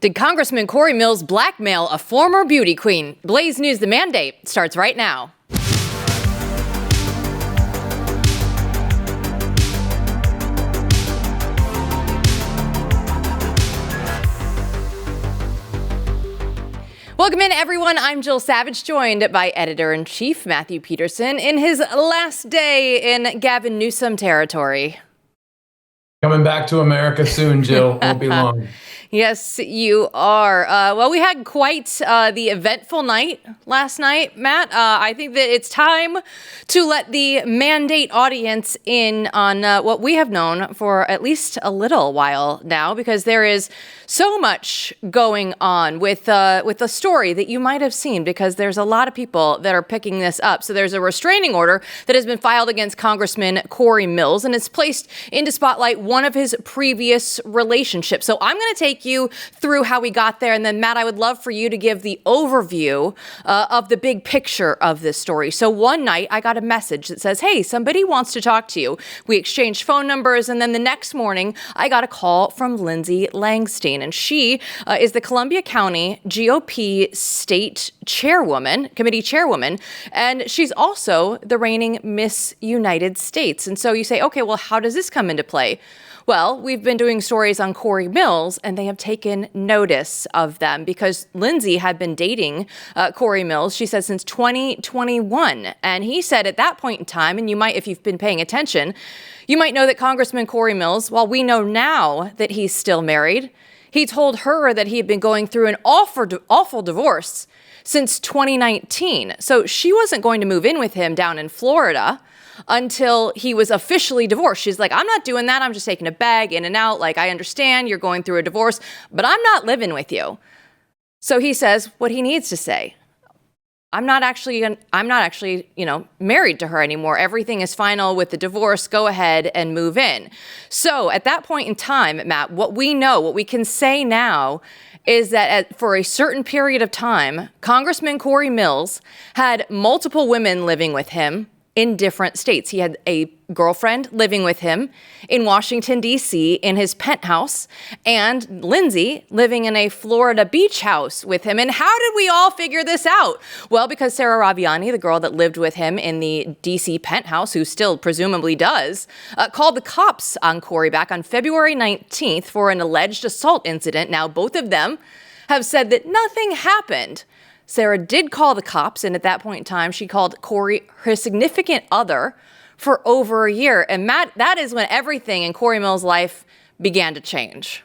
Did Congressman Cory Mills blackmail a former beauty queen? Blaze News, The Mandate, starts right now. Welcome in, everyone. I'm Jill Savage, joined by Editor-in-Chief Matthew Peterson in his last day in Gavin Newsom territory. Coming back to America soon, Jill. Won't be long. Yes, you are. Well, we had quite the eventful night last night, Matt. I think that it's time to let the Mandate audience in on what we have known for at least a little while now, because there is so much going on with a story that you might have seen, because there's a lot of people that are picking this up. So there's a restraining order that has been filed against Congressman Cory Mills, and it's placed into spotlight one of his previous relationships. So I'm going to take you through how we got there. And then, Matt, I would love for you to give the overview of the big picture of this story. So one night I got a message that says, hey, somebody wants to talk to you. We exchanged phone numbers. And then the next morning I got a call from Lindsey Langston. And she is the Columbia County GOP state committee chairwoman. And she's also the reigning Miss United States. And so you say, okay, well, how does this come into play? Well, we've been doing stories on Cory Mills, and they have taken notice of them because Lindsey had been dating Cory Mills, she said, since 2021. And he said at that point in time, and you might, if you've been paying attention, you might know that Congressman Cory Mills, while we know now that he's still married, he told her that he had been going through an awful divorce since 2019. So she wasn't going to move in with him down in Florida until he was officially divorced. She's like, I'm not doing that. I'm just taking a bag in and out. Like, I understand you're going through a divorce, but I'm not living with you. So he says what he needs to say. I'm not actually, married to her anymore. Everything is final with the divorce. Go ahead and move in. So at that point in time, Matt, what we can say now is that for a certain period of time, Congressman Cory Mills had multiple women living with him in different states. He had a girlfriend living with him in Washington, D.C. in his penthouse, and Lindsey living in a Florida beach house with him. And how did we all figure this out? Well, because Sarah Raviani, the girl that lived with him in the D.C. penthouse, who still presumably does, called the cops on Cory back on February 19th for an alleged assault incident. Now, both of them have said that nothing happened. Sarah did call the cops, and at that point in time, she called Cory her significant other for over a year. And Matt, that is when everything in Cory Mills' life began to change.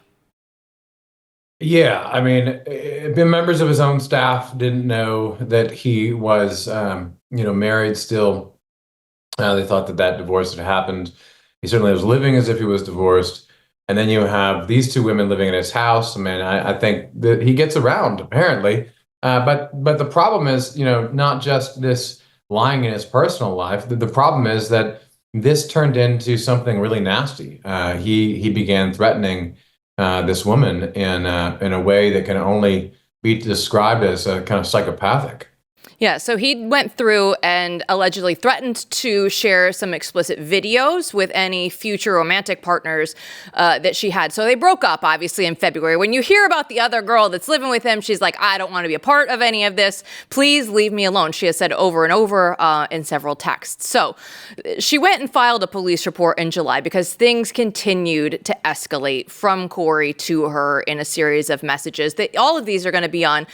Yeah, I mean, members of his own staff didn't know that he was, married still. They thought that divorce had happened. He certainly was living as if he was divorced. And then you have these two women living in his house. I mean, I think that he gets around, apparently. But the problem is, not just this lying in his personal life. The problem is that this turned into something really nasty. He began threatening this woman in a way that can only be described as kind of psychopathic. Yeah, so he went through and allegedly threatened to share some explicit videos with any future romantic partners that she had. So they broke up, obviously, in February. When you hear about the other girl that's living with him, she's like, I don't want to be a part of any of this. Please leave me alone. She has said over and over in several texts. So she went and filed a police report in July because things continued to escalate from Cory to her in a series of messages. All of these are going to be on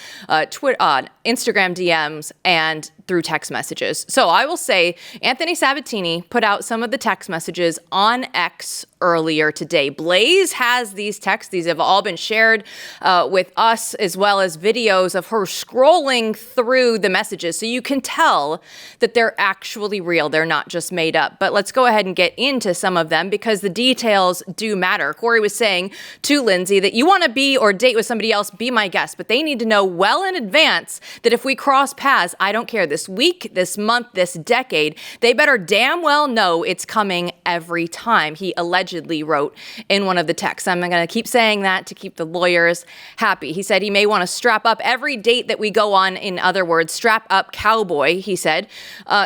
Twitter, on Instagram DMs, and through text messages. So I will say Anthony Sabatini put out some of the text messages on X earlier today. Blaze has these texts. These have all been shared with us, as well as videos of her scrolling through the messages. So you can tell that they're actually real. They're not just made up. But let's go ahead and get into some of them because the details do matter. Cory was saying to Lindsey that you want to be or date with somebody else, be my guest. But they need to know well in advance that if we cross paths, I don't care. This this week, this month, this decade, they better damn well know it's coming every time, he allegedly wrote in one of the texts. I'm going to keep saying that to keep the lawyers happy. He said he may want to strap up every date that we go on. In other words, strap up cowboy, he said.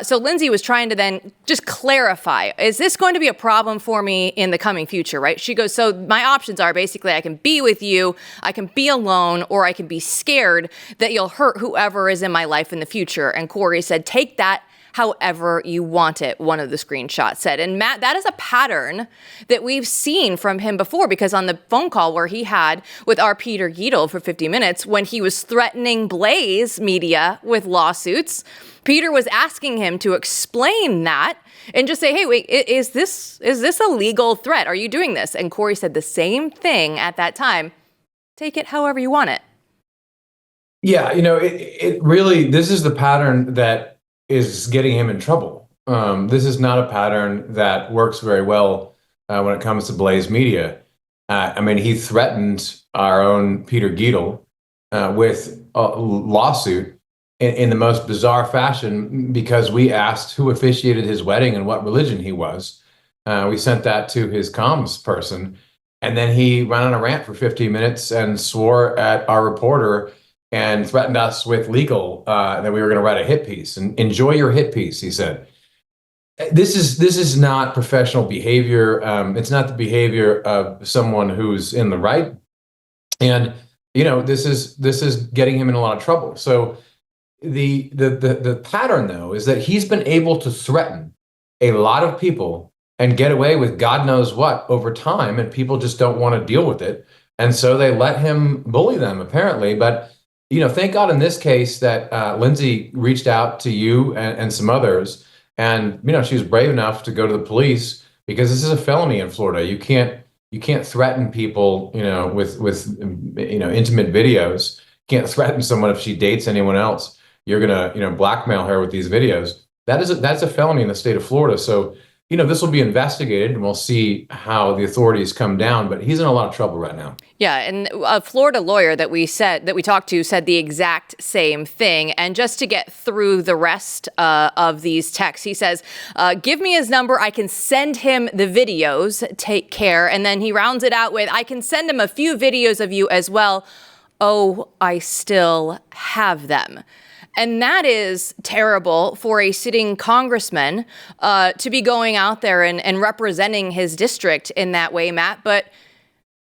So Lindsey was trying to then just clarify, is this going to be a problem for me in the coming future, right? She goes, so my options are basically I can be with you, I can be alone, or I can be scared that you'll hurt whoever is in my life in the future. And Cory said, take that however you want it, one of the screenshots said. And Matt, that is a pattern that we've seen from him before, because on the phone call where he had with our Peter Giedel for 50 minutes, when he was threatening Blaze Media with lawsuits, Peter was asking him to explain that and just say, hey, wait, is this a legal threat? Are you doing this? And Cory said the same thing at that time. Take it however you want it. Yeah, it really, this is the pattern that is getting him in trouble. This is not a pattern that works very well when it comes to Blaze Media. He threatened our own Peter Giedel with a lawsuit in the most bizarre fashion because we asked who officiated his wedding and what religion he was. We sent that to his comms person, and then he ran on a rant for 15 minutes and swore at our reporter and threatened us with legal, that we were going to write a hit piece. And enjoy your hit piece, he said. This is not professional behavior. It's not the behavior of someone who's in the right. And this is getting him in a lot of trouble. So the pattern, though, is that he's been able to threaten a lot of people and get away with God knows what over time, and people just don't want to deal with it. And so they let him bully them, apparently. But thank God in this case that Lindsey reached out to you and some others, and she was brave enough to go to the police, because this is a felony in Florida. You can't threaten people, with intimate videos. You can't threaten someone if she dates anyone else. You're gonna blackmail her with these videos. That's a felony in the state of Florida. So this will be investigated, and we'll see how the authorities come down, but he's in a lot of trouble right now. Yeah, and a Florida lawyer that we talked to said the exact same thing. And just to get through the rest of these texts, he says, give me his number, I can send him the videos, take care. And then he rounds it out with, I can send him a few videos of you as well. Oh, I still have them. And that is terrible for a sitting congressman to be going out there and representing his district in that way, Matt. But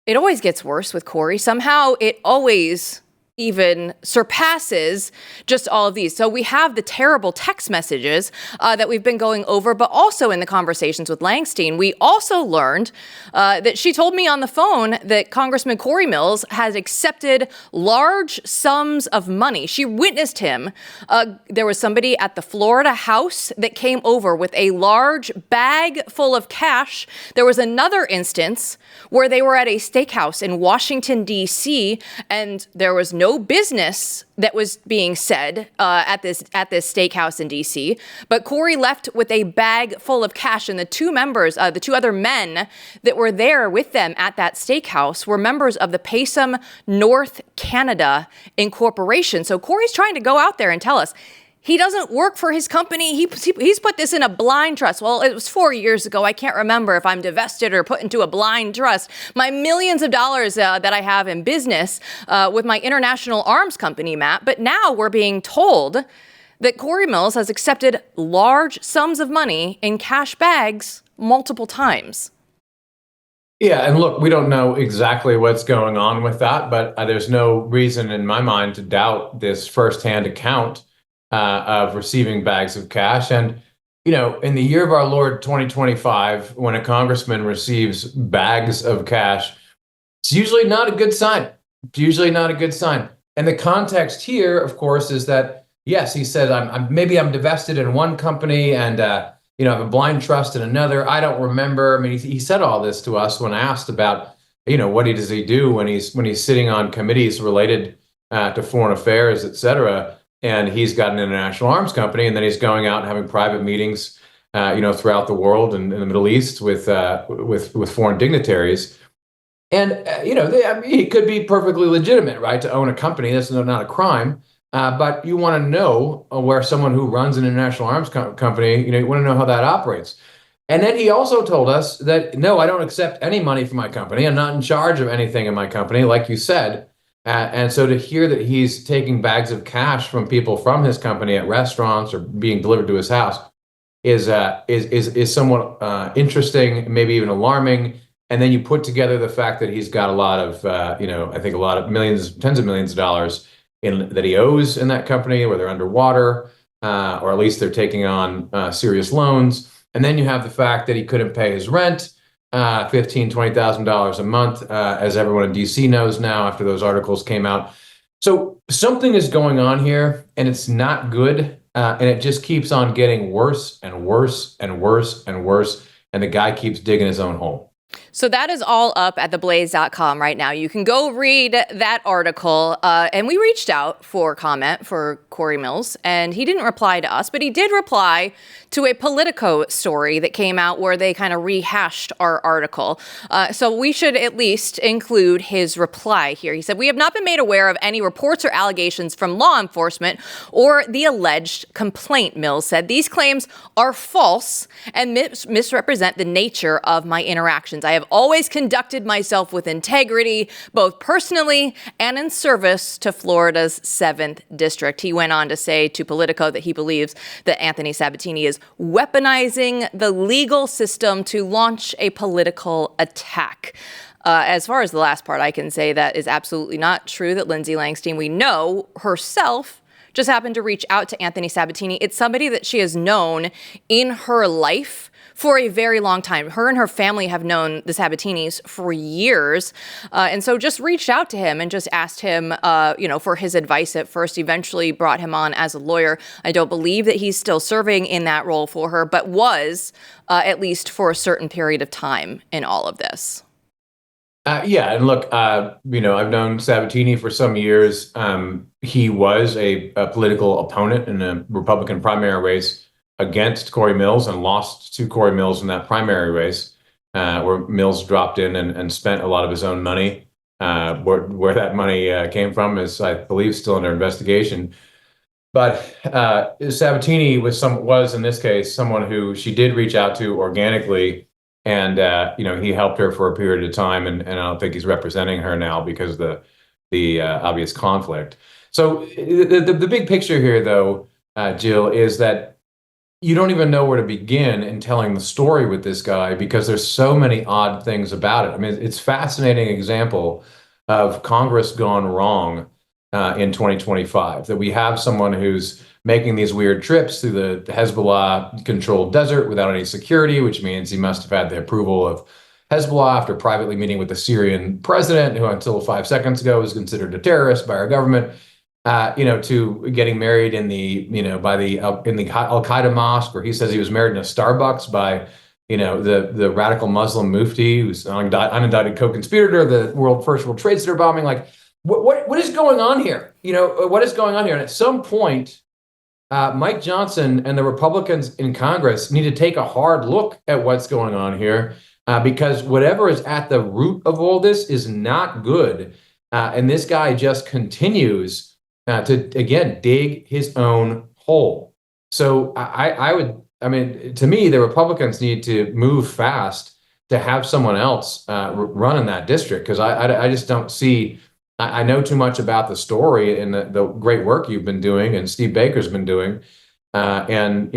it always gets worse with Cory. Somehow it always even surpasses just all of these. So we have the terrible text messages that we've been going over, but also in the conversations with Langston, we also learned that she told me on the phone that Congressman Cory Mills has accepted large sums of money. She witnessed him. There was somebody at the Florida House that came over with a large bag full of cash. There was another instance where they were at a steakhouse in Washington, D.C., and there was no business that was being said at this steakhouse in D.C., but Cory left with a bag full of cash, and the two other men that were there with them at that steakhouse were members of the Paysom North Canada Incorporation. So Cory's trying to go out there and tell us he doesn't work for his company. He's put this in a blind trust. Well, it was 4 years ago. I can't remember if I'm divested or put into a blind trust. My millions of dollars that I have in business with my international arms company, Matt. But now we're being told that Cory Mills has accepted large sums of money in cash bags multiple times. Yeah, and look, we don't know exactly what's going on with that, but there's no reason in my mind to doubt this firsthand account of receiving bags of cash. And, in the year of our Lord 2025, when a congressman receives bags of cash, it's usually not a good sign. It's usually not a good sign. And the context here, of course, is that, yes, he said, maybe I'm divested in one company and, I have a blind trust in another. I don't remember. I mean, he said all this to us when asked about, what does he do when he's sitting on committees related to foreign affairs, et cetera. And he's got an international arms company, and then he's going out and having private meetings, throughout the world and in the Middle East with foreign dignitaries. And it could be perfectly legitimate, right, to own a company. That's not a crime. But you want to know where someone who runs an international arms company, you want to know how that operates. And then he also told us that, no, I don't accept any money from my company. I'm not in charge of anything in my company, like you said. And so to hear that he's taking bags of cash from people from his company at restaurants or being delivered to his house is somewhat interesting, maybe even alarming. And then you put together the fact that he's got a lot of, I think a lot of millions, tens of millions of dollars that he owes in that company, where they're underwater, or at least they're taking on serious loans. And then you have the fact that he couldn't pay his rent, $15,000, $20,000 a month, as everyone in DC knows now after those articles came out. So something is going on here, and it's not good. And it just keeps on getting worse and worse and worse and worse. And the guy keeps digging his own hole. So that is all up at theblaze.com right now. You can go read that article. And we reached out for comment for Cory Mills, and he didn't reply to us, but he did reply to a Politico story that came out where they kind of rehashed our article. So we should at least include his reply here. He said, "We have not been made aware of any reports or allegations from law enforcement or the alleged complaint," Mills said. "These claims are false and misrepresent the nature of my interactions. I have always conducted myself with integrity, both personally and in service to Florida's 7th District." He went on to say to Politico that he believes that Anthony Sabatini is weaponizing the legal system to launch a political attack. As far as the last part, I can say that is absolutely not true, that Lindsey Langston, we know herself, just happened to reach out to Anthony Sabatini. It's somebody that she has known in her life for a very long time. Her and her family have known the Sabatinis for years. And so just reached out to him and just asked him, for his advice at first, eventually brought him on as a lawyer. I don't believe that he's still serving in that role for her, but was at least for a certain period of time in all of this. And look, I've known Sabatini for some years. He was a political opponent in a Republican primary race against Cory Mills and lost to Cory Mills in that primary race, where Mills dropped in and spent a lot of his own money. Where that money came from is, I believe, still under investigation. But Sabatini was in this case someone who she did reach out to organically, and he helped her for a period of time, and I don't think he's representing her now because of the obvious conflict. So the big picture here, though, Jill, is that you don't even know where to begin in telling the story with this guy because there's so many odd things about it. I mean, it's a fascinating example of Congress gone wrong in 2025, that we have someone who's making these weird trips through the Hezbollah-controlled desert without any security, which means he must have had the approval of Hezbollah after privately meeting with the Syrian president, who until 5 seconds ago was considered a terrorist by our government. To getting married in the Al-Qaeda mosque, where he says he was married in a Starbucks by, the radical Muslim mufti who's an unindicted co-conspirator of the first World Trade Center bombing. Like, what is going on here? What is going on here? And at some point, Mike Johnson and the Republicans in Congress need to take a hard look at what's going on here, because whatever is at the root of all this is not good. And this guy just continues to, again, dig his own hole. So to me, the Republicans need to move fast to have someone else run in that district, because I just don't see. I know too much about the story and the great work you've been doing and Steve Baker's been doing. They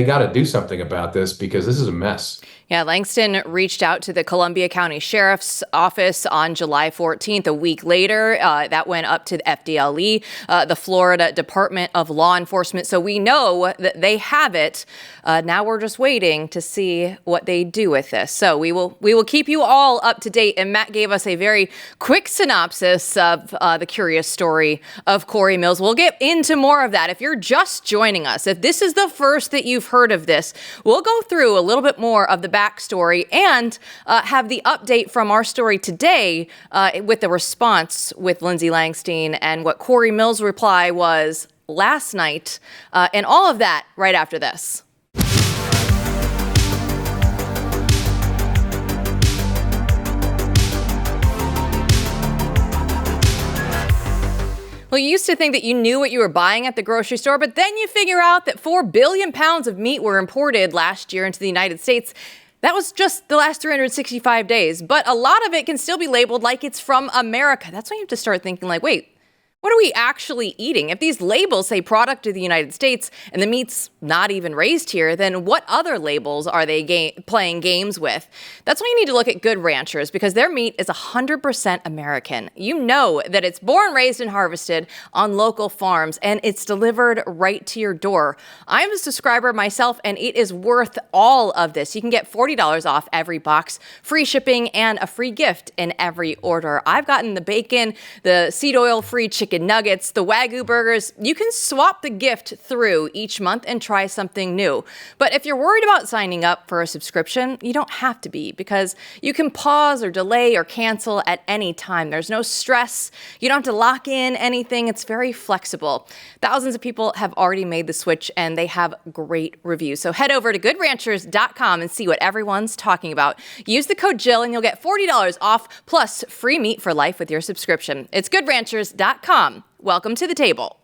got to do something about this because this is a mess. Yeah, Langston reached out to the Columbia County Sheriff's Office on July 14th. A week later, that went up to the FDLE, the Florida Department of Law Enforcement. So we know that they have it. Now we're just waiting to see what they do with this. So we will keep you all up to date. And Matt gave us a very quick synopsis of the curious story of Cory Mills. We'll get into more of that. If you're just joining us, if this is the first that you've heard of this, we'll go through a little bit more of the backstory and have the update from our story today with the response with Lindsey Langston and what Cory Mills' reply was last night, and all of that right after this. Well, you used to think that you knew what you were buying at the grocery store, but then you figure out that 4 billion pounds of meat were imported last year into the United States. That was just the last 365 days, but a lot of it can still be labeled like it's from America. That's when you have to start thinking like, wait, what are we actually eating? If these labels say product of the United States and the meat's not even raised here, then what other labels are they playing games with? That's why you need to look at Good Ranchers, because their meat is 100% American. You know that it's born, raised, and harvested on local farms, and it's delivered right to your door. I'm a subscriber myself, and it is worth all of this. You can get $40 off every box, free shipping, and a free gift in every order. I've gotten the bacon, the seed oil-free chicken nuggets, the Wagyu burgers. You can swap the gift through each month and try something new. But if you're worried about signing up for a subscription, you don't have to be, because you can pause or delay or cancel at any time. There's no stress. You don't have to lock in anything. It's very flexible. Thousands of people have already made the switch, and they have great reviews. So head over to goodranchers.com and see what everyone's talking about. Use the code Jill and you'll get $40 off plus free meat for life with your subscription. It's goodranchers.com. Welcome to the table.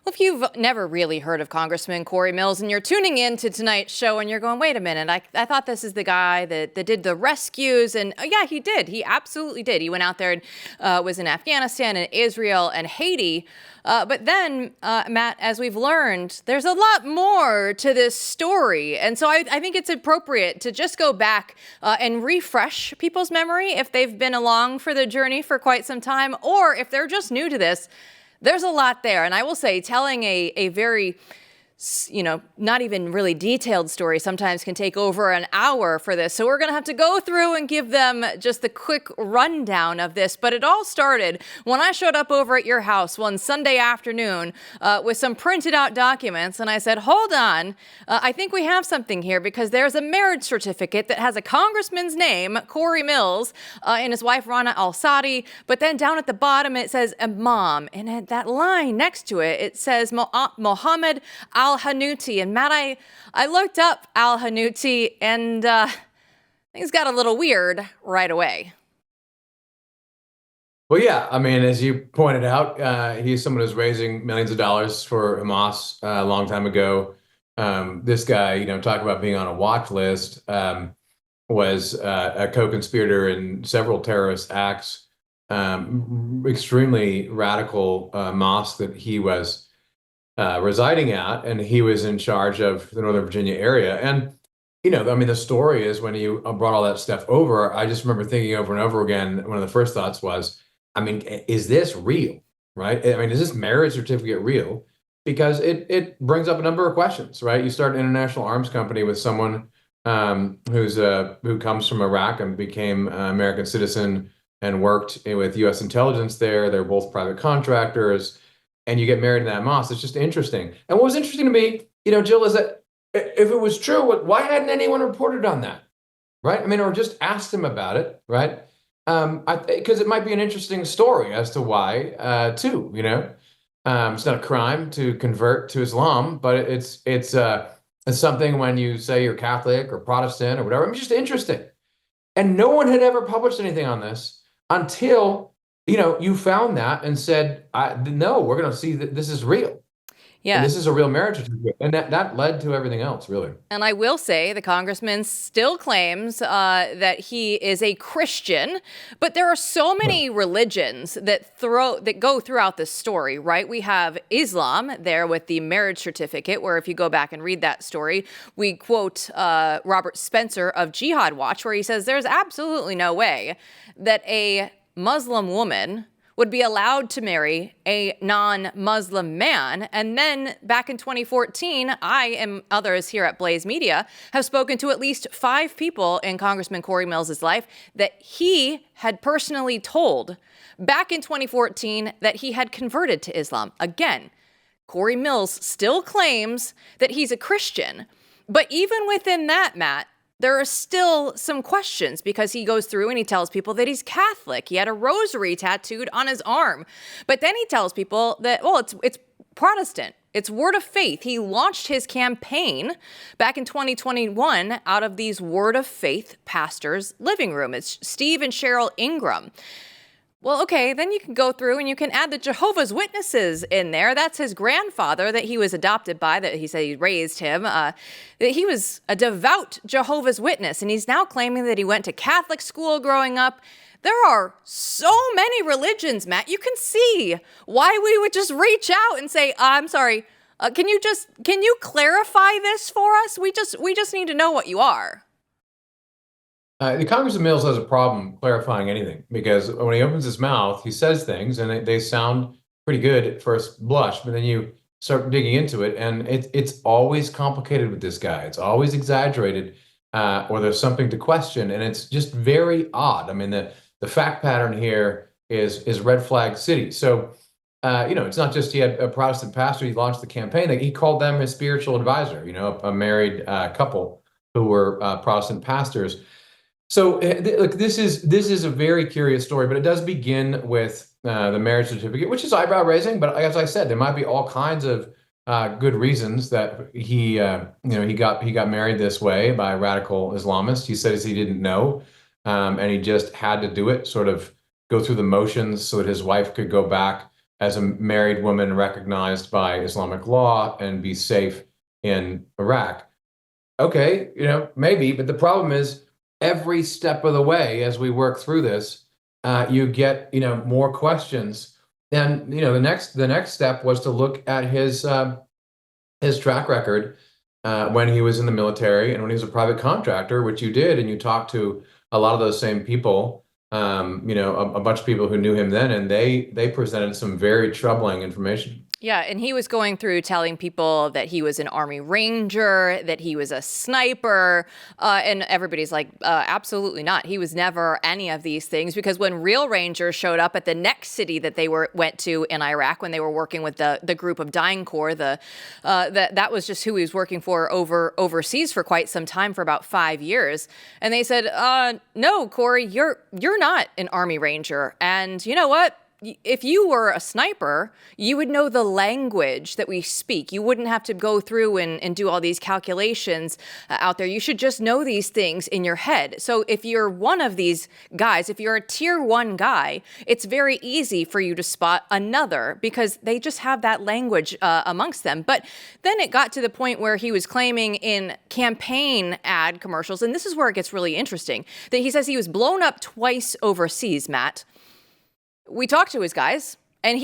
Well, if you've never really heard of Congressman Cory Mills and you're tuning in to tonight's show and you're going, wait a minute, I thought this is the guy that did the rescues. And yeah, he did. He absolutely did. He went out there and was in Afghanistan and Israel and Haiti. But then, Matt, as we've learned, there's a lot more to this story. And so I think it's appropriate to just go back and refresh people's memory if they've been along for the journey for quite some time, or if they're just new to this. There's a lot there. And I will say, telling a very, not even really detailed story sometimes can take over an hour for this. So we're going to have to go through and give them just the quick rundown of this. But it all started when I showed up over at your house one Sunday afternoon with some printed out documents. And I said, hold on, I think we have something here, because there's a marriage certificate that has a congressman's name, Cory Mills, and his wife, Rana Al-Sadi. But then down at the bottom, it says Imam. And at that line next to it, it says Mohammed Al-Hanuti. And Matt, I looked up Al-Hanuti, and things got a little weird right away. Well, yeah, I mean, as you pointed out, he's someone who's raising millions of dollars for Hamas a long time ago. This guy, talk about being on a watch list, was a co-conspirator in several terrorist acts, extremely radical mosque that he was residing at, and he was in charge of the Northern Virginia area. And, the story is, when you brought all that stuff over, I just remember thinking over and over again, one of the first thoughts was, is this real, right? Is this marriage certificate real? Because it brings up a number of questions, right? You start an international arms company with someone who comes from Iraq and became an American citizen and worked with U.S. intelligence there. They're both private contractors. And you get married in that mosque. It's just interesting. And what was interesting to me, Jill, is that if it was true, why hadn't anyone reported on that, right? Or just asked him about it, right? Because it might be an interesting story as to why, too. It's not a crime to convert to Islam, but it's something when you say you're Catholic or Protestant or whatever. It's just interesting. And no one had ever published anything on this until you found that and said, no, we're going to see that this is real. Yeah. And this is a real marriage certificate. And that led to everything else, really. And I will say the congressman still claims that he is a Christian, but there are so many religions that go throughout the story, right? We have Islam there with the marriage certificate, where if you go back and read that story, we quote Robert Spencer of Jihad Watch, where he says there's absolutely no way that a Muslim woman would be allowed to marry a non-Muslim man. And then back in 2014, I and others here at Blaze Media have spoken to at least 5 people in Congressman Cory Mills' life that he had personally told back in 2014 that he had converted to Islam. Again, Cory Mills still claims that he's a Christian. But even within that, Matt, there are still some questions, because he goes through and he tells people that he's Catholic. He had a rosary tattooed on his arm. But then he tells people that, it's Protestant. It's Word of Faith. He launched his campaign back in 2021 out of these Word of Faith pastors' living room. It's Steve and Cheryl Ingram. Well, okay, then you can go through and you can add the Jehovah's Witnesses in there. That's his grandfather that he was adopted by, that he said he raised him. That he was a devout Jehovah's Witness, and he's now claiming that he went to Catholic school growing up. There are so many religions, Matt. You can see why we would just reach out and say, I'm sorry, can you clarify this for us? We just need to know what you are. The Congressman Mills has a problem clarifying anything, because when he opens his mouth, he says things and they sound pretty good at first blush, but then you start digging into it, and it's always complicated with this guy. It's always exaggerated, or there's something to question, and it's just very odd. I mean, the fact pattern here is red flag city. So, it's not just he had a Protestant pastor. He launched the campaign. He called them his spiritual advisor. A married couple who were Protestant pastors. So look, this is a very curious story, but it does begin with the marriage certificate, which is eyebrow raising. But as I said, there might be all kinds of good reasons that he got married this way by a radical Islamist. He says he didn't know, and he just had to do it, sort of go through the motions so that his wife could go back as a married woman recognized by Islamic law and be safe in Iraq. Okay, maybe, but the problem is, every step of the way as we work through this, you get more questions. And the next step was to look at his track record when he was in the military and when he was a private contractor, which you did, and you talked to a lot of those same people, a bunch of people who knew him then, and they presented some very troubling information. Yeah, and he was going through telling people that he was an Army Ranger, that he was a sniper, and everybody's like, absolutely not. He was never any of these things, because when real Rangers showed up at the next city that they went to in Iraq, when they were working with the group of Dying Corps, that was just who he was working for overseas for quite some time, for about 5 years. And they said, no, Cory, you're not an Army Ranger. And you know what? If you were a sniper, you would know the language that we speak. You wouldn't have to go through and do all these calculations out there. You should just know these things in your head. So if you're one of these guys, if you're a tier 1 guy, it's very easy for you to spot another, because they just have that language amongst them. But then it got to the point where he was claiming in campaign ad commercials, and this is where it gets really interesting, that he says he was blown up twice overseas, Matt. We talked to his guys, and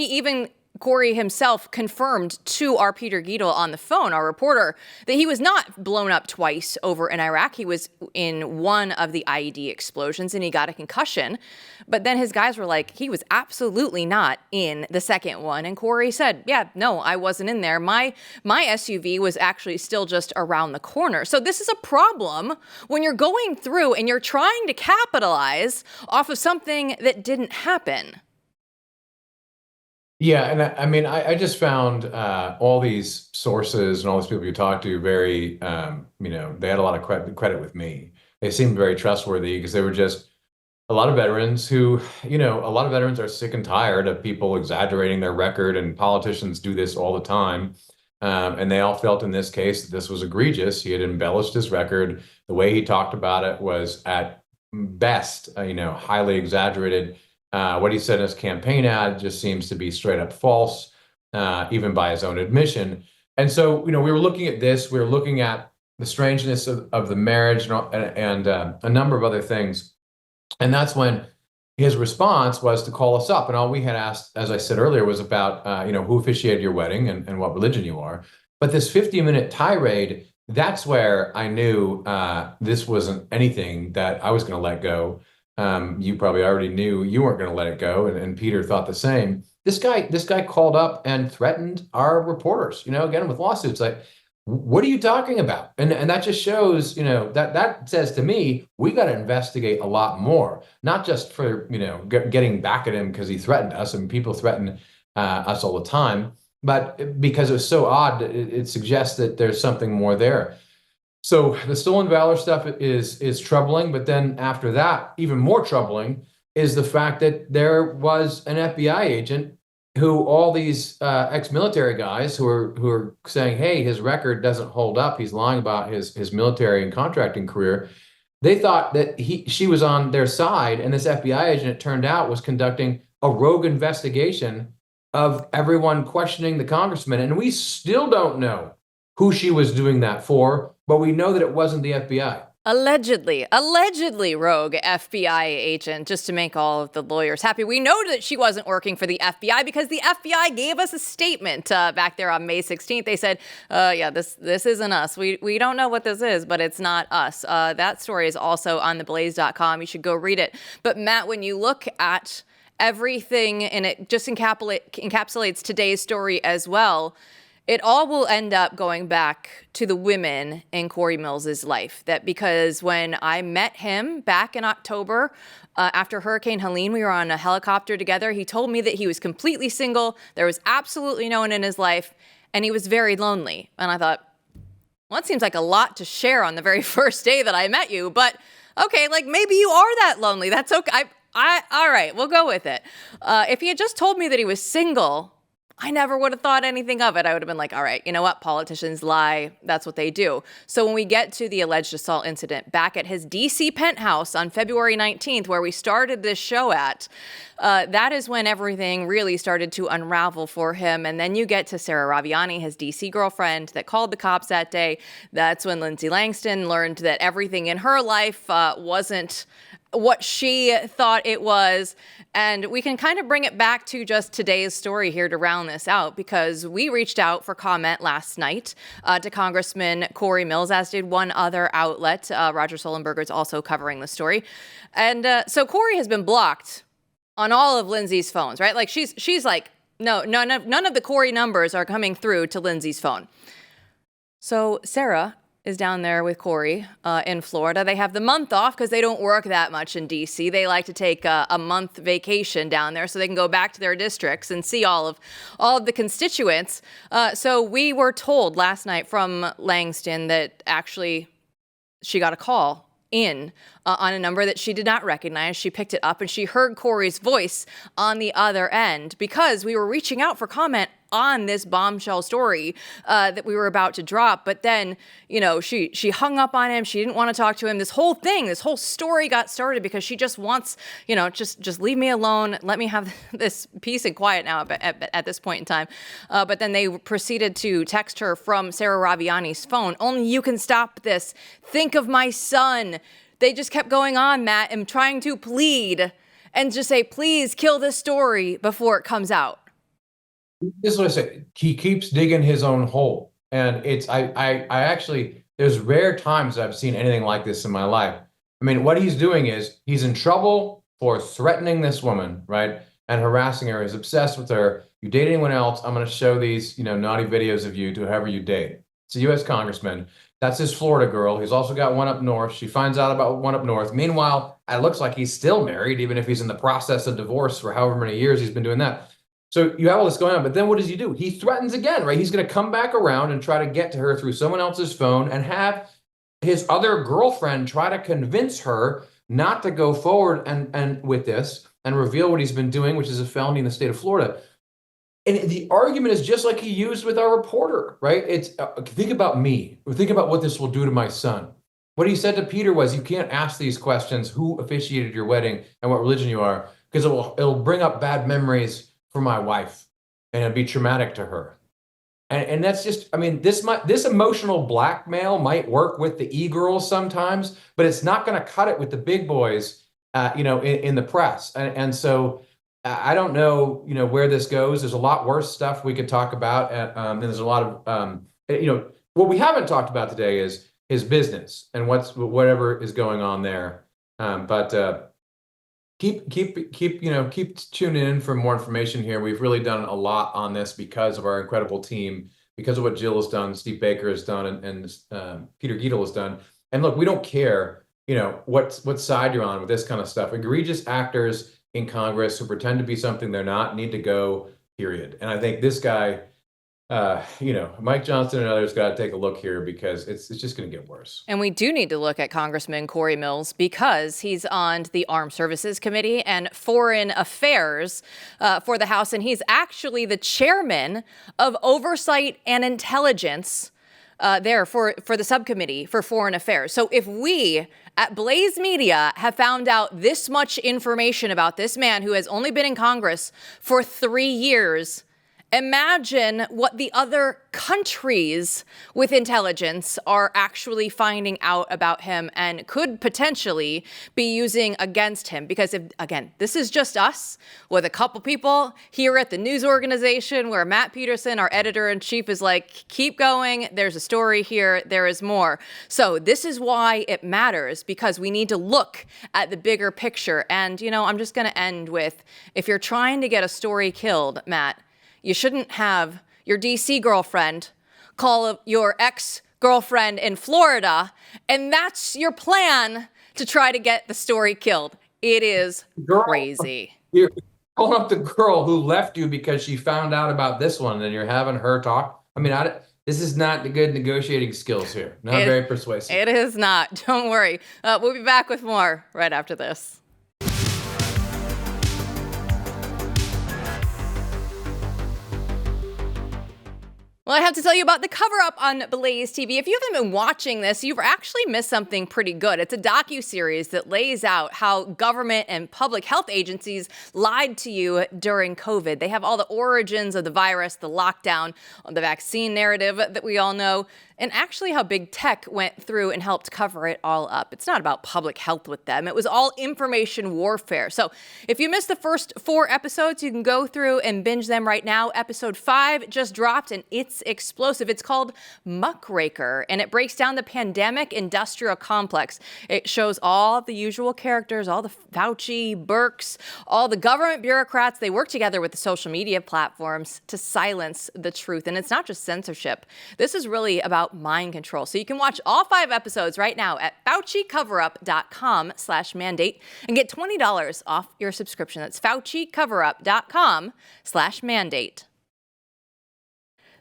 Cory himself confirmed to our Peter Giedel on the phone, our reporter, that he was not blown up twice over in Iraq. He was in one of the IED explosions, and he got a concussion. But then his guys were like, he was absolutely not in the second one. And Cory said, yeah, no, I wasn't in there. My SUV was actually still just around the corner. So this is a problem when you're going through and you're trying to capitalize off of something that didn't happen. Yeah, and I mean, I just found all these sources and all these people you talked to very, they had a lot of credit with me. They seemed very trustworthy, because they were just a lot of veterans who, a lot of veterans are sick and tired of people exaggerating their record, and politicians do this all the time. And they all felt in this case that this was egregious. He had embellished his record. The way he talked about it was at best, highly exaggerated. What he said in his campaign ad just seems to be straight up false, even by his own admission. And so, we were looking at this. We were looking at the strangeness of the marriage and a number of other things. And that's when his response was to call us up. And all we had asked, as I said earlier, was about, who officiated your wedding and what religion you are. But this 50-minute tirade, that's where I knew this wasn't anything that I was going to let go. You probably already knew you weren't going to let it go, and Peter thought the same. This guy called up and threatened our reporters, again, with lawsuits. Like, what are you talking about? And that just shows, that says to me, we got to investigate a lot more, not just for, getting back at him because he threatened us, and people threaten us all the time, but because it was so odd, it suggests that there's something more there. So the stolen valor stuff is troubling, but then after that, even more troubling is the fact that there was an FBI agent who all these ex-military guys who are saying, hey, his record doesn't hold up, he's lying about his military and contracting career. They thought that she was on their side, and this FBI agent, it turned out, was conducting a rogue investigation of everyone questioning the congressman. And we still don't know who she was doing that for, but we know that it wasn't the FBI. Allegedly rogue FBI agent, just to make all of the lawyers happy. We know that she wasn't working for the FBI because the FBI gave us a statement back there on May 16th. They said, yeah, this isn't us. We don't know what this is, but it's not us. That story is also on theblaze.com. You should go read it. But Matt, when you look at everything, and it just encapsulates today's story as well, it all will end up going back to the women in Cory Mills' life. That because when I met him back in October, after Hurricane Helene, we were on a helicopter together. He told me that he was completely single. There was absolutely no one in his life, and he was very lonely. And I thought, well, that seems like a lot to share on the very first day that I met you. But okay, like maybe you are that lonely. That's okay. All right, we'll go with it. If he had just told me that he was single, I never would have thought anything of it. I would have been like, all right, you know what? Politicians lie. That's what they do. So when we get to the alleged assault incident back at his D.C. penthouse on February 19th, where we started this show at, that is when everything really started to unravel for him. And then you get to Sarah Raviani, his D.C. girlfriend that called the cops that day. That's when Lindsey Langston learned that everything in her life wasn't what she thought it was. And we can kind of bring it back to just today's story here to round this out, because we reached out for comment last night to Congressman Cory Mills, as did one other outlet. Roger Sullenberger is also covering the story. And so Cory has been blocked on all of Lindsey's phones, right? Like she's like, no, none of the Cory numbers are coming through to Lindsey's phone. So Sarah is down there with Cory in Florida. They have the month off because they don't work that much in D.C. They like to take a month vacation down there so they can go back to their districts and see all of the constituents. So we were told last night from Langston that actually she got a call in on a number that she did not recognize. She picked it up and she heard Cory's voice on the other end, because we were reaching out for comment on this bombshell story that we were about to drop. But then, you know, she hung up on him. She didn't want to talk to him. This whole story got started because she just wants, you know, just leave me alone. Let me have this peace and quiet now at this point in time. But then they proceeded to text her from Sarah Raviani's phone. Only you can stop this. Think of my son. They just kept going on, Matt, and trying to plead and just say, please kill this story before it comes out. This is what I say. He keeps digging his own hole. And I actually, there's rare times I've seen anything like this in my life. I mean, what he's doing is he's in trouble for threatening this woman, right? And harassing her. He's obsessed with her. You date anyone else, I'm going to show these, you know, naughty videos of you to whoever you date. It's a U.S. congressman. That's his Florida girl. He's also got one up north. She finds out about one up north. Meanwhile, it looks like he's still married, even if he's in the process of divorce for however many years he's been doing that. So you have all this going on, but then what does he do? He threatens again, right? He's going to come back around and try to get to her through someone else's phone and have his other girlfriend try to convince her not to go forward and with this and reveal what he's been doing, which is a felony in the state of Florida. And the argument is just like he used with our reporter, right? It's think about me. Think about what this will do to my son. What he said to Peter was, you can't ask these questions, who officiated your wedding and what religion you are, because it'll bring up bad memories for my wife and it'll be traumatic to her. And that's just, I mean, this emotional blackmail might work with the e-girls sometimes, but it's not going to cut it with the big boys, you know, in the press. And so I don't know, you know, where this goes. There's a lot worse stuff we could talk about. And there's a lot of, you know, what we haven't talked about today is his business and whatever is going on there. But keep tuning in for more information here. We've really done a lot on this because of our incredible team, because of what Jill has done, Steve Baker has done, and Peter Giedel has done. And look, we don't care, you know, what side you're on with this kind of stuff. Egregious actors in Congress who pretend to be something they're not need to go, period. And I think this guy, you know, Mike Johnson and others got to take a look here, because it's just going to get worse. And we do need to look at Congressman Cory Mills, because he's on the Armed Services Committee and Foreign Affairs for the House. And he's actually the chairman of Oversight and Intelligence there for the subcommittee for foreign affairs. So if we at Blaze Media have found out this much information about this man who has only been in Congress for 3 years, imagine what the other countries with intelligence are actually finding out about him and could potentially be using against him. Because if, again, this is just us with a couple people here at the news organization where Matt Peterson, our editor-in-chief, is like, keep going. There's a story here. There is more. So this is why it matters, because we need to look at the bigger picture. And, you know, I'm just going to end with, if you're trying to get a story killed, Matt, you shouldn't have your DC girlfriend call your ex-girlfriend in Florida, and that's your plan to try to get the story killed. It is crazy. You're calling up the girl who left you because she found out about this one, and you're having her talk. I mean, this is not the good negotiating skills here. Not very persuasive. It is not. Don't worry. We'll be back with more right after this. Well, I have to tell you about The Cover-Up on Blaze TV. If you haven't been watching this, you've actually missed something pretty good. It's a docuseries that lays out how government and public health agencies lied to you during COVID. They have all the origins of the virus, the lockdown, the vaccine narrative that we all know, and actually how big tech went through and helped cover it all up. It's not about public health with them. It was all information warfare. So if you missed the first 4 episodes, you can go through and binge them right now. Episode 5 just dropped, and it's explosive. It's called Muckraker, and it breaks down the pandemic industrial complex. It shows all the usual characters, all the Fauci, Birx, all the government bureaucrats. They work together with the social media platforms to silence the truth. And it's not just censorship. This is really about mind control. So you can watch all 5 episodes right now at FauciCoverup.com/mandate and get $20 off your subscription. That's FauciCoverup.com/mandate.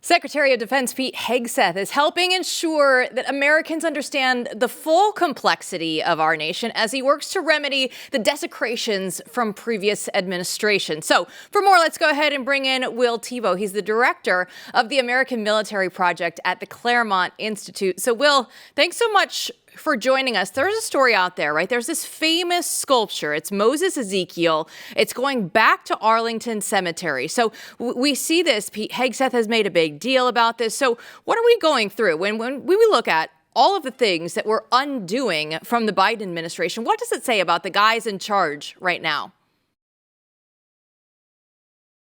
Secretary of Defense Pete Hegseth is helping ensure that Americans understand the full complexity of our nation as he works to remedy the desecrations from previous administrations. So for more, let's go ahead and bring in Will Thibeau. He's the director of the American Military Project at the Claremont Institute. So Will, thanks so much for joining us. There's a story out there, right? There's this famous sculpture. It's Moses Ezekiel. It's going back to Arlington Cemetery. So we see this. Pete Hegseth has made a big deal about this. So what are we going through when we look at all of the things that we're undoing from the Biden administration? What does it say about the guys in charge right now?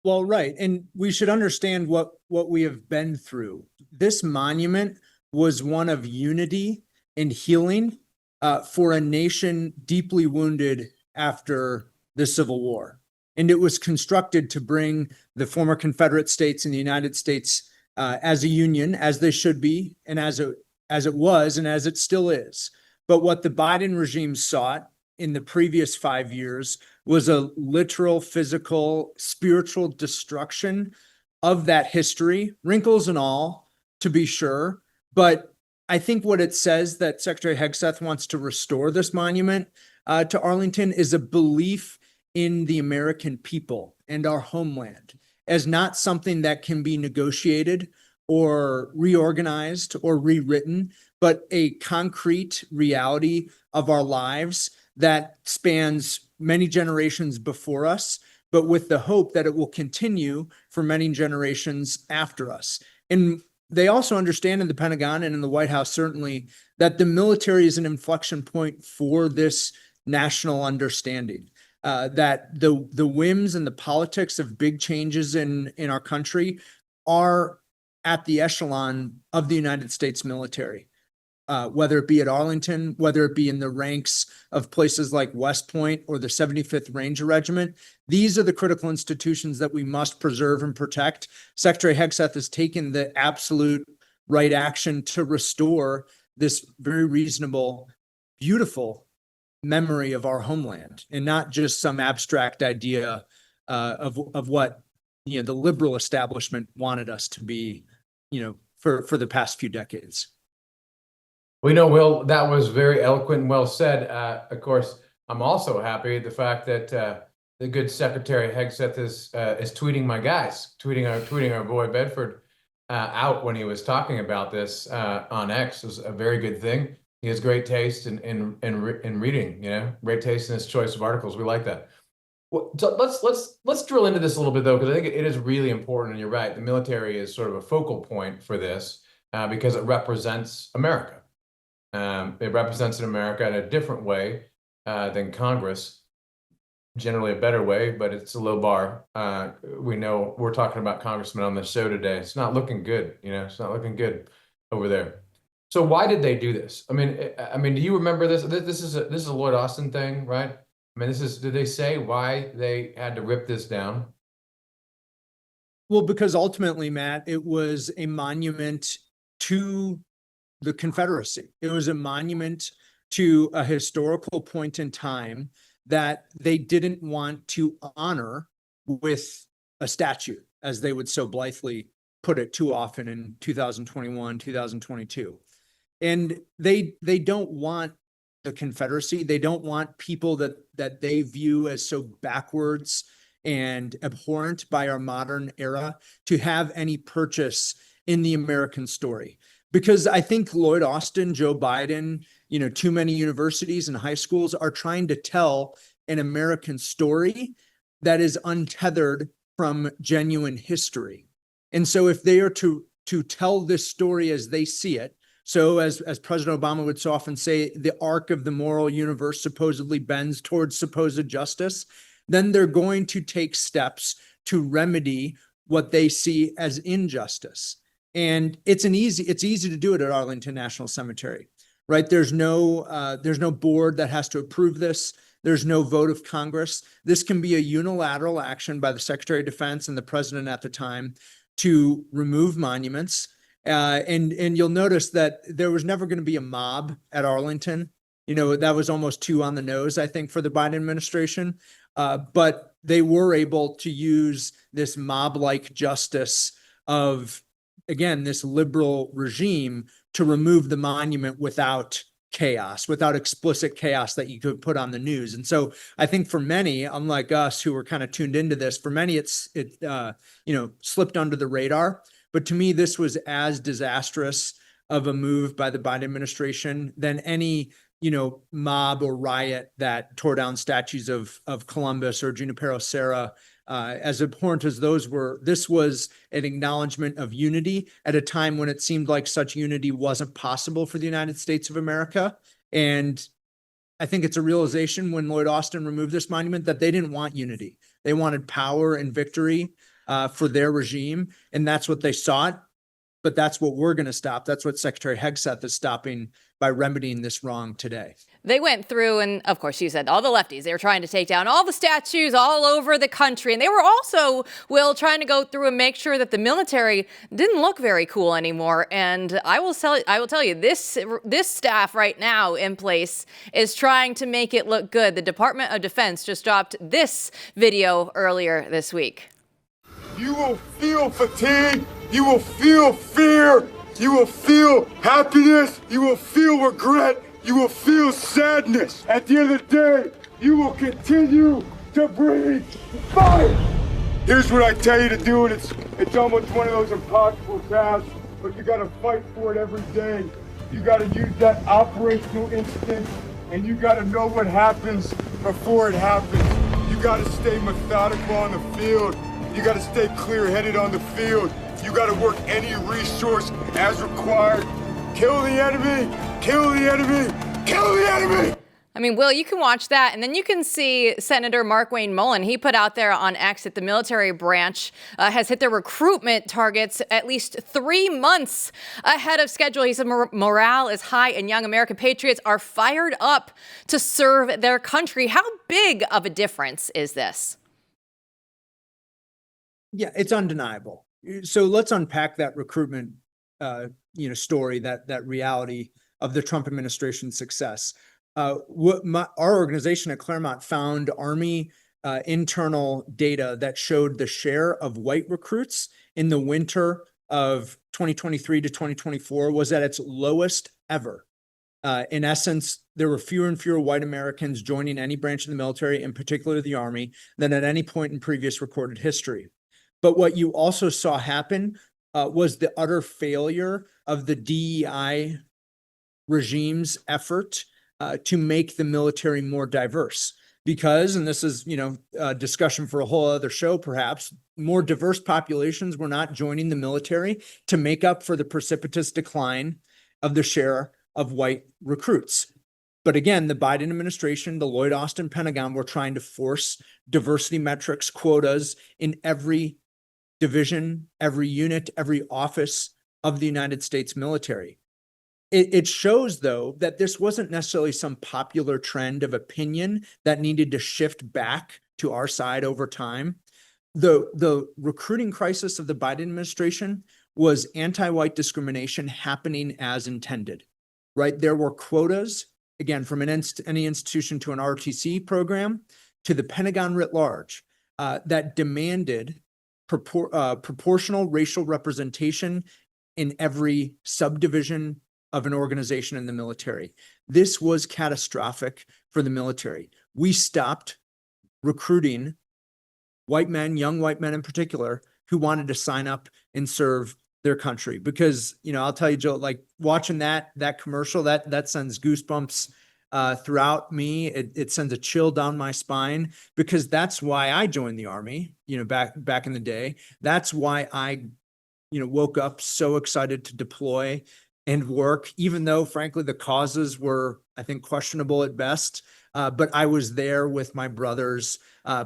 Well, right. And we should understand what we have been through. This monument was one of unity and healing for a nation deeply wounded after the Civil War. And it was constructed to bring the former Confederate states and the United States as a union, as they should be, and as it was, and as it still is. But what the Biden regime sought in the previous 5 years was a literal, physical, spiritual destruction of that history, wrinkles and all, to be sure. But I think what it says that Secretary Hegseth wants to restore this monument to Arlington is a belief in the American people and our homeland as not something that can be negotiated or reorganized or rewritten, but a concrete reality of our lives that spans many generations before us, but with the hope that it will continue for many generations after us. And they also understand in the Pentagon and in the White House, certainly, that the military is an inflection point for this national understanding, that the whims and the politics of big changes in our country are at the echelon of the United States military, whether it be at Arlington, whether it be in the ranks of places like West Point or the 75th Ranger Regiment. These are the critical institutions that we must preserve and protect. Secretary Hegseth has taken the absolute right action to restore this very reasonable, beautiful memory of our homeland, and not just some abstract idea of what the liberal establishment wanted us to be, for the past few decades. We know, Will, that was very eloquent and well said. Of course, I'm also happy at the fact that the good Secretary Hegseth is tweeting my guys, tweeting our boy Bedford. out when he was talking about this on X was a very good thing. He has great taste in reading, great taste in his choice of articles. We like that. Well, so let's drill into this a little bit though, because I think it is really important. And you're right, the military is sort of a focal point for this because it represents America. It represents America in a different way than Congress. Generally a better way, but it's a low bar. We know we're talking about congressmen on the show today. It's not looking good, it's not looking good over there. So why did they do this? I mean, do you remember this? This is a Lloyd Austin thing, right? I mean, did they say why they had to rip this down? Well, because ultimately, Matt, it was a monument to the Confederacy. It was a monument to a historical point in time that they didn't want to honor with a statue, as they would so blithely put it too often in 2021, 2022. And they don't want the Confederacy. They don't want people that they view as so backwards and abhorrent by our modern era to have any purchase in the American story. Because I think Lloyd Austin, Joe Biden, too many universities and high schools are trying to tell an American story that is untethered from genuine history. And so if they are to tell this story as they see it, so as President Obama would so often say, the arc of the moral universe supposedly bends towards supposed justice, then they're going to take steps to remedy what they see as injustice. And it's easy to do it at Arlington National Cemetery, right? There's no board that has to approve this. There's no vote of Congress. This can be a unilateral action by the Secretary of Defense and the president at the time to remove monuments. And you'll notice that there was never going to be a mob at Arlington. That was almost too on the nose, I think, for the Biden administration. But they were able to use this mob-like justice of, again, this liberal regime to remove the monument without chaos, without explicit chaos that you could put on the news. And so I think for many, unlike us who were kind of tuned into this, for many it slipped under the radar. But to me, this was as disastrous of a move by the Biden administration than any mob or riot that tore down statues of Columbus or Junipero Serra. As abhorrent as those were, this was an acknowledgement of unity at a time when it seemed like such unity wasn't possible for the United States of America. And I think it's a realization when Lloyd Austin removed this monument that they didn't want unity. They wanted power and victory for their regime, and that's what they sought. But that's what we're going to stop. That's what Secretary Hegseth is stopping by remedying this wrong today. They went through, and of course, you said all the lefties, they were trying to take down all the statues all over the country. And they were also, Will, trying to go through and make sure that the military didn't look very cool anymore. And I will tell you, this staff right now in place is trying to make it look good. The Department of Defense just dropped this video earlier this week. You will feel fatigue. You will feel fear. You will feel happiness. You will feel regret. You will feel sadness. At the end of the day, you will continue to breathe fire. Here's what I tell you to do, and it's almost one of those impossible tasks, but you gotta fight for it every day. You gotta use that operational instinct, and you gotta know what happens before it happens. You gotta stay methodical on the field. You gotta stay clear-headed on the field. You gotta work any resource as required. Kill the enemy, kill the enemy, kill the enemy! I mean, Will, you can watch that, and then you can see Senator Mark Wayne Mullen. He put out there on X that the military branch has hit their recruitment targets at least 3 months ahead of schedule. He said morale is high, and young American patriots are fired up to serve their country. How big of a difference is this? Yeah, it's undeniable. So let's unpack that recruitment, story, that reality of the Trump administration's success. Our organization at Claremont found Army internal data that showed the share of white recruits in the winter of 2023 to 2024 was at its lowest ever. In essence, there were fewer and fewer white Americans joining any branch of the military, in particular the Army, than at any point in previous recorded history. But what you also saw happen was the utter failure of the DEI regime's effort to make the military more diverse. Because, and this is, a discussion for a whole other show, perhaps, more diverse populations were not joining the military to make up for the precipitous decline of the share of white recruits. But again, the Biden administration, the Lloyd Austin Pentagon were trying to force diversity metrics, quotas in every division, every unit, every office of the United States military. It shows, though, that this wasn't necessarily some popular trend of opinion that needed to shift back to our side over time. The recruiting crisis of the Biden administration was anti-white discrimination happening as intended, right? There were quotas, again, from any institution to an ROTC program to the Pentagon writ large, that demanded proportional racial representation in every subdivision of an organization in the military. This was catastrophic for the military. We stopped recruiting white men, young white men in particular, who wanted to sign up and serve their country. Because, I'll tell you, Joe, like watching that commercial, that sends goosebumps throughout me. It sends a chill down my spine, because that's why I joined the Army, back in the day. That's why I, woke up so excited to deploy and work, even though, frankly, the causes were, I think, questionable at best. But I was there with my brothers,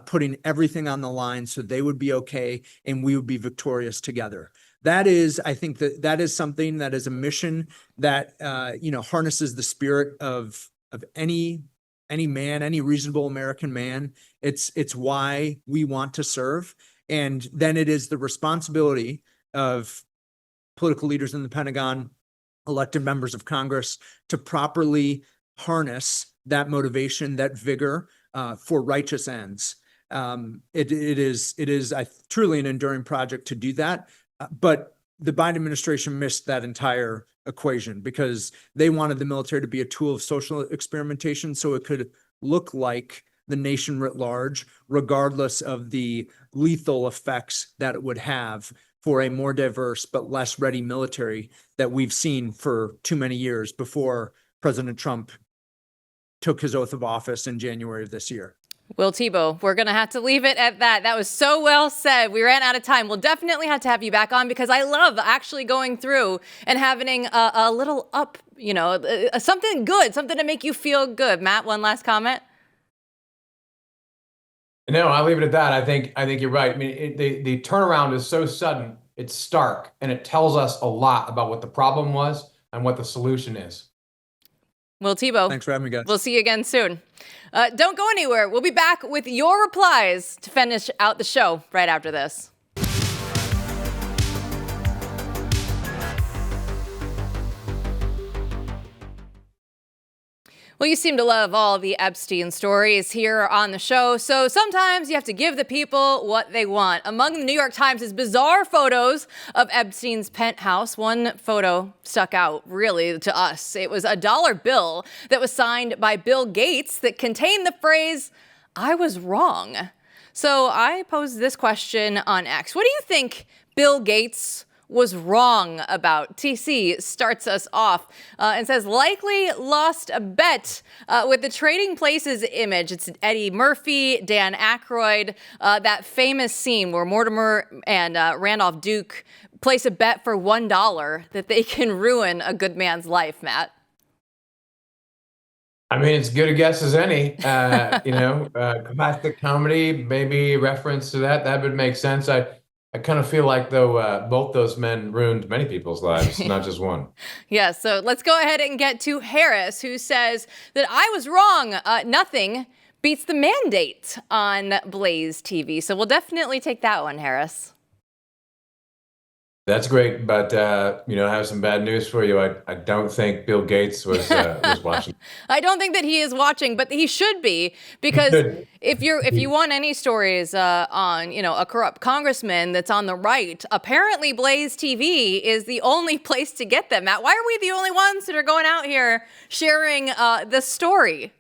putting everything on the line so they would be okay and we would be victorious together. That is, I think that is something that is a mission that, harnesses the spirit of any man, any reasonable American man. It's why we want to serve. And then it is the responsibility of political leaders in the Pentagon, elected members of Congress, to properly harness that motivation, that vigor for righteous ends. It is truly an enduring project to do that. But the Biden administration missed that entire equation, because they wanted the military to be a tool of social experimentation so it could look like the nation writ large, regardless of the lethal effects that it would have for a more diverse but less ready military that we've seen for too many years before President Trump took his oath of office in January of this year. Will Thibeau, we're going to have to leave it at that. That was so well said. We ran out of time. We'll definitely have to have you back on, because I love actually going through and having a little up, something good, something to make you feel good. Matt, one last comment? No, I'll leave it at that. I think you're right. I mean, the turnaround is so sudden, it's stark, and it tells us a lot about what the problem was and what the solution is. Will Thibeau, thanks for having me, guys. We'll see you again soon. Don't go anywhere. We'll be back with your replies to finish out the show right after this. Well, you seem to love all the Epstein stories here on the show, so sometimes you have to give the people what they want. Among the New York Times' bizarre photos of Epstein's penthouse, one photo stuck out really to us. It was a dollar bill that was signed by Bill Gates that contained the phrase, "I was wrong." So I posed this question on X. What do you think Bill Gates was wrong about? TC starts us off and says, likely lost a bet with the Trading Places image. It's Eddie Murphy, Dan Aykroyd, that famous scene where Mortimer and Randolph Duke place a bet for $1 that they can ruin a good man's life, Matt. I mean, it's good a guess as any, classic comedy, maybe reference to that would make sense. I kind of feel like, though, both those men ruined many people's lives, not just one. Yeah, so let's go ahead and get to Harris, who says that I was wrong. Nothing beats the mandate on Blaze TV. So we'll definitely take that one, Harris. That's great, but I have some bad news for you. I don't think Bill Gates was watching. I don't think that he is watching, but he should be, because if you want any stories on a corrupt congressman that's on the right, apparently Blaze TV is the only place to get them. Matt, why are we the only ones that are going out here sharing this story?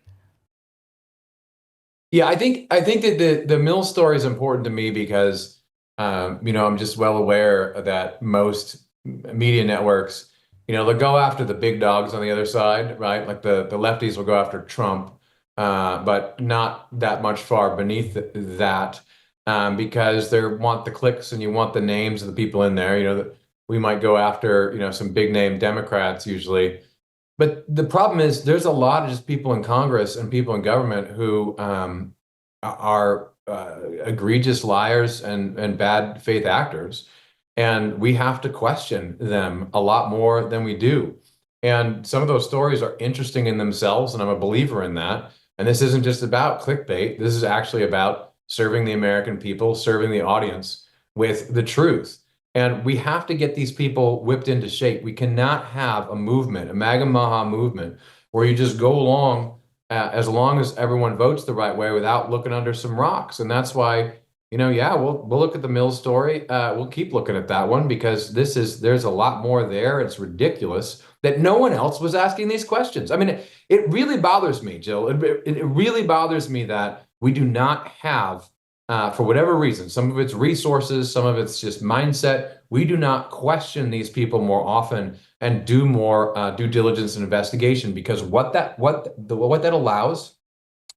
Yeah, I think that the Mills story is important to me because I'm just well aware that most media networks, they'll go after the big dogs on the other side, right? Like the lefties will go after Trump, but not that much far beneath that, because they want the clicks and you want the names of the people in there. We might go after, some big name Democrats usually. But the problem is there's a lot of just people in Congress and people in government who are egregious liars and bad faith actors. And we have to question them a lot more than we do. And some of those stories are interesting in themselves, and I'm a believer in that. And this isn't just about clickbait. This is actually about serving the American people, serving the audience with the truth. And we have to get these people whipped into shape. We cannot have a movement, a MAGA Maha movement, where you just go along as long as everyone votes the right way without looking under some rocks. And that's why, we'll look at the Mills story. We'll keep looking at that one because there's a lot more there. It's ridiculous that no one else was asking these questions. I mean, it really bothers me, Jill. It really bothers me that we do not have, for whatever reason, some of it's resources, some of it's just mindset. We do not question these people more often and do more due diligence and investigation, because what that allows,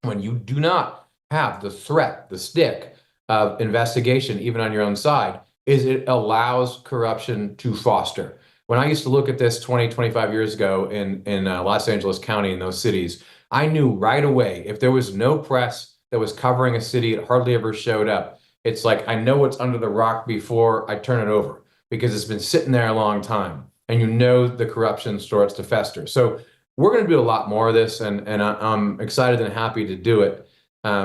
when you do not have the threat, the stick of investigation, even on your own side, is it allows corruption to foster. When I used to look at this 20, 25 years ago in Los Angeles County, in those cities, I knew right away if there was no press that was covering a city, it hardly ever showed up. It's like, I know what's under the rock before I turn it over, because it's been sitting there a long time, and the corruption starts to fester. So we're going to do a lot more of this, and I'm excited and happy to do it,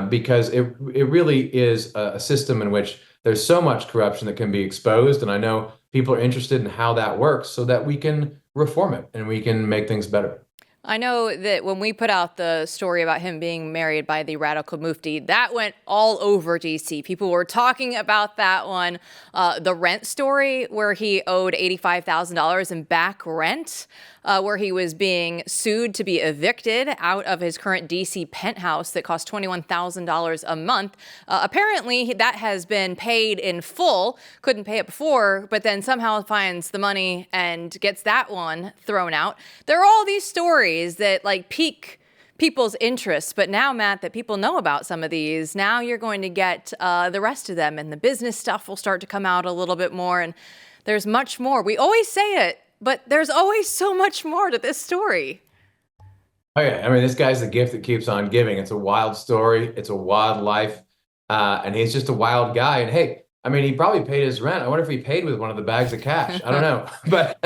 because it really is a system in which there's so much corruption that can be exposed, and I know people are interested in how that works so that we can reform it and we can make things better. I know that when we put out the story about him being married by the radical mufti, that went all over DC. People were talking about that one. The rent story, where he owed $85,000 in back rent, where he was being sued to be evicted out of his current DC penthouse that cost $21,000 a month. Apparently, that has been paid in full. Couldn't pay it before, but then somehow finds the money and gets that one thrown out. There are all these stories that pique people's interests, but now, Matt, that people know about some of these, now you're going to get the rest of them, and the business stuff will start to come out a little bit more, and there's much more. We always say it, but there's always so much more to this story. Oh yeah, I mean, this guy's the gift that keeps on giving. It's a wild story. It's a wild life, and he's just a wild guy. And hey, I mean, he probably paid his rent. I wonder if he paid with one of the bags of cash. I don't know, but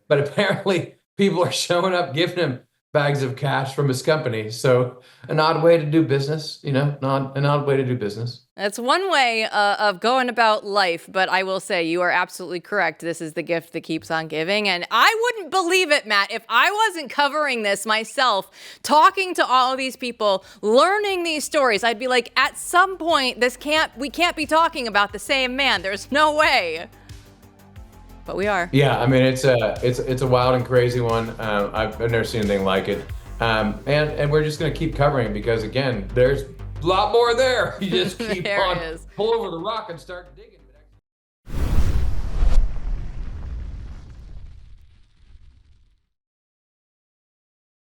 apparently people are showing up giving him bags of cash from his company. So an odd way to do business, an odd way to do business. That's one way of going about life, but I will say you are absolutely correct. This is the gift that keeps on giving, and I wouldn't believe it, Matt, if I wasn't covering this myself, talking to all of these people, learning these stories. I'd be like, at some point, we can't be talking about the same man. There's no way. But we are. Yeah, I mean, it's a wild and crazy one. I've never seen anything like it, and we're just going to keep covering it, because again, there's a lot more there. You just keep on, pull over the rock and start digging.